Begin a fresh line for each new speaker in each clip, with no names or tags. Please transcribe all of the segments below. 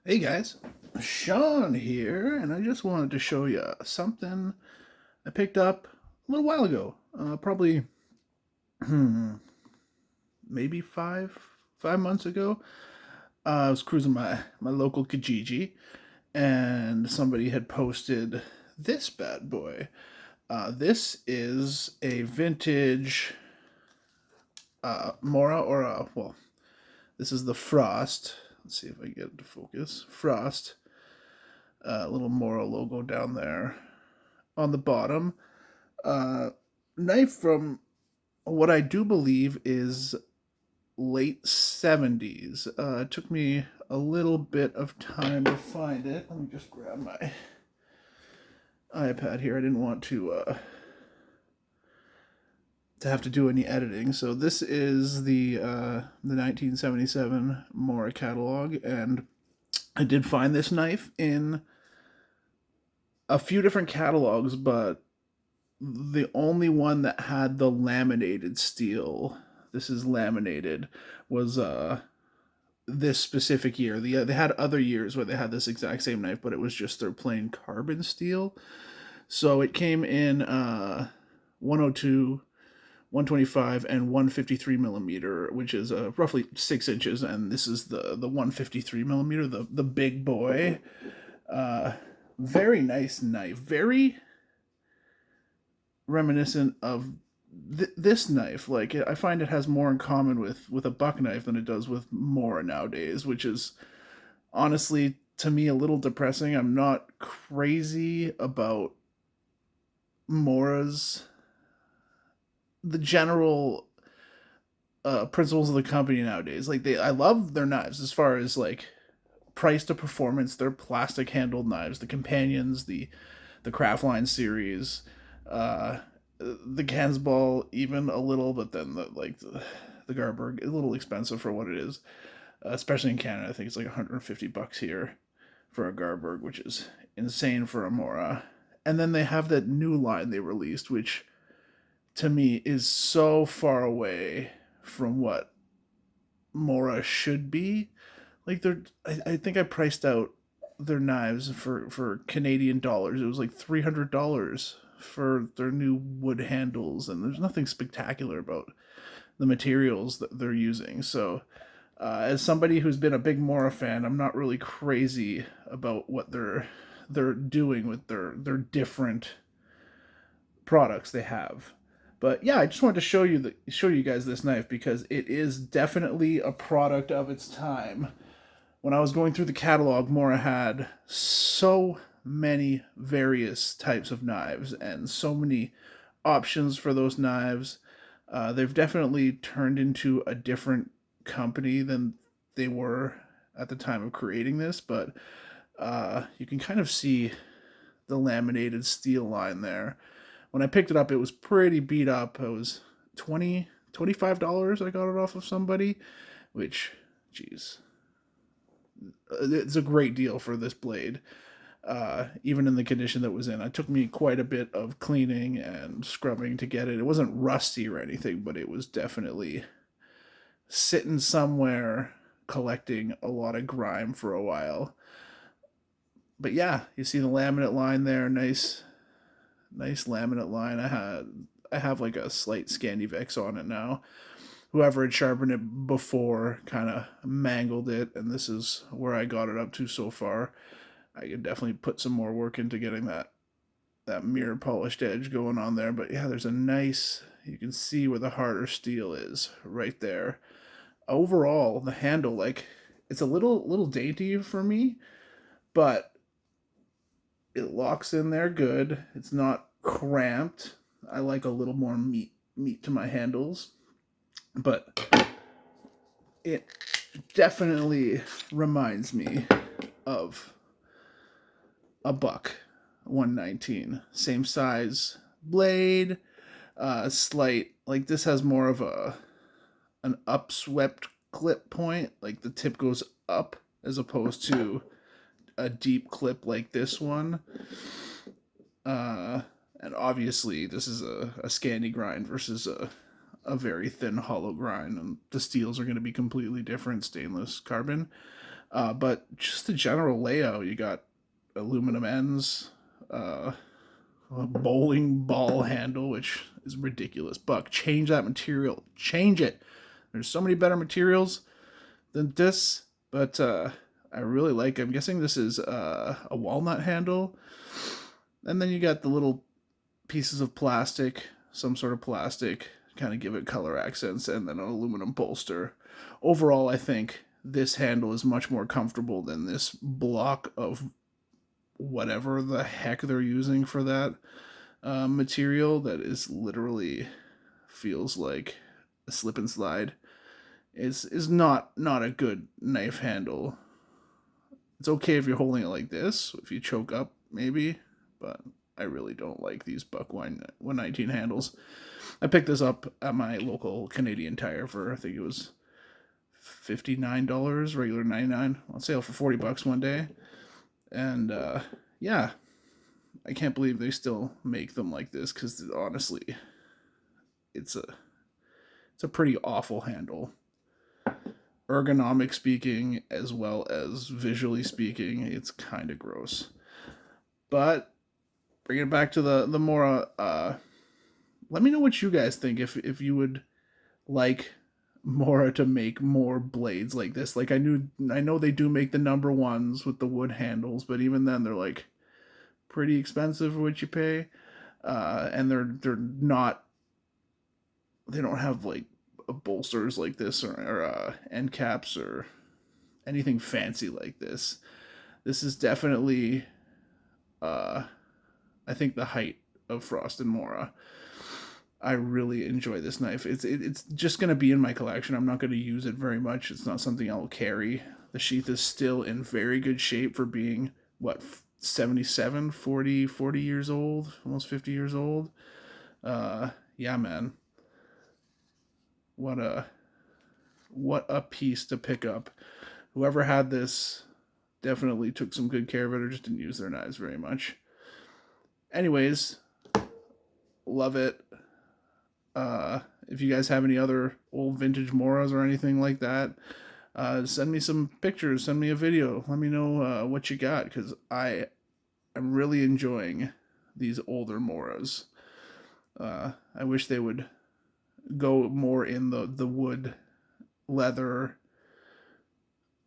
Hey guys, Sean here, and I just wanted to show you something I picked up a little while ago. Probably maybe five months ago. I was cruising my local Kijiji, and somebody had posted this bad boy. This is a vintage Mora, or this is the Frost. Let's see if I can get it to focus. Frost, little Mora logo down there on the bottom. Uh, Knife from what I do believe is late 70s. It took me a little bit of time to find it. Let me just grab my iPad here. I didn't want to have to do any editing. So this is the 1977 Mora catalog, and I did find this knife in a few different catalogs, but the only one that had the laminated steel, this is laminated, was this specific year. They had other years where they had this exact same knife, but it was just their plain carbon steel. So it came in 102, 125, and 153 millimeter, which is roughly 6 inches. And this is the 153 millimeter, the big boy. Uh, Very nice knife. Very reminiscent of this knife. Like, I find it has more in common with a buck knife than it does with Mora nowadays, which is honestly to me a little depressing. I'm not crazy about Mora's the general principles of the company nowadays. Like, I love their knives as far as like price to performance. They're plastic handled knives. The companions, the Craftline series, uh, the Gansball even a little, but then the Garberg is a little expensive for what it is, especially in Canada. I think it's like $150 here for a Garberg, which is insane for a Mora. And then they have that new line they released, which to me is so far away from what Mora should be. Like, I think I priced out their knives for Canadian dollars. It was like $300 for their new wood handles, and there's nothing spectacular about the materials that they're using. So, as somebody who's been a big Mora fan, I'm not really crazy about what they're doing with their different products they have. But yeah, I just wanted to show you guys this knife because it is definitely a product of its time. When I was going through the catalog, Mora had so many various types of knives and so many options for those knives. They've definitely turned into a different company than they were at the time of creating this, but you can kind of see the laminated steel line there. When I picked it up, it was pretty beat up. It was 20 $25. I got it off of somebody, which, geez, it's a great deal for this blade. Even in the condition that it was in, it took me quite a bit of cleaning and scrubbing to get it. It wasn't rusty or anything, but it was definitely sitting somewhere collecting a lot of grime for a while. But yeah, you see the laminate line there, nice laminate line. I have like a slight Scandivex on it now. Whoever had sharpened it before kind of mangled it, and this is where I got it up to so far. I could definitely put some more work into getting that mirror polished edge going on there. But yeah, there's a nice, you can see where the harder steel is right there. Overall, the handle, like, it's a little dainty for me, but it locks in there good. It's not cramped. I like a little more meat to my handles, but it definitely reminds me of a buck 119. Same size blade, slight, like, this has more of an upswept clip point, like the tip goes up as opposed to a deep clip like this one. Uh, and obviously, this is a Scandi grind versus a very thin hollow grind, and the steels are going to be completely different, stainless carbon. But just the general layout, you got aluminum ends, a bowling ball handle, which is ridiculous. Buck, change that material. Change it. There's so many better materials than this, but I really like. I'm guessing this is a walnut handle, and then you got the little pieces of plastic, some sort of plastic, kind of give it color accents, and then an aluminum bolster. Overall, I think this handle is much more comfortable than this block of whatever the heck they're using for that material that is literally feels like a slip and slide. Is not a good knife handle. It's okay if you're holding it like this, if you choke up maybe, but I really don't like these Buck 119 handles. I picked this up at my local Canadian Tire for, I think it was $59, regular 99, on sale for $40 one day. And yeah, I can't believe they still make them like this, because honestly, it's a pretty awful handle. Ergonomic speaking, as well as visually speaking, it's kind of gross. But bringing it back to the Mora, let me know what you guys think. If you would like Mora to make more blades like this. Like I know they do make the number ones with the wood handles, but even then they're like pretty expensive for what you pay, and they're not. They don't have like bolsters like this, or end caps or anything fancy like this. This is definitely, I think, the height of Frost and Mora. I really enjoy this knife. It's just gonna be in my collection. I'm not gonna use it very much. It's not something I'll carry. The sheath is still in very good shape for being what, 77, 40 years old, almost 50 years old. Yeah, man. What a piece to pick up. Whoever had this definitely took some good care of it, or just didn't use their knives very much. Anyways, love it. If you guys have any other old vintage Moras or anything like that, send me some pictures, send me a video, let me know what you got, because I am really enjoying these older Moras. I wish they would go more in the wood, leather,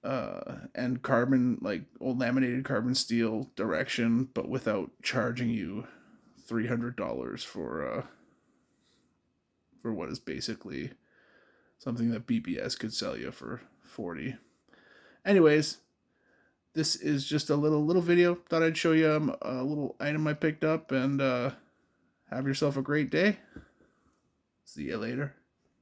and carbon, like old laminated carbon steel direction, but without charging you $300 for what is basically something that BBS could sell you for 40. Anyways, this is just a little video. Thought I'd show you a little item I picked up, and have yourself a great day. See you later.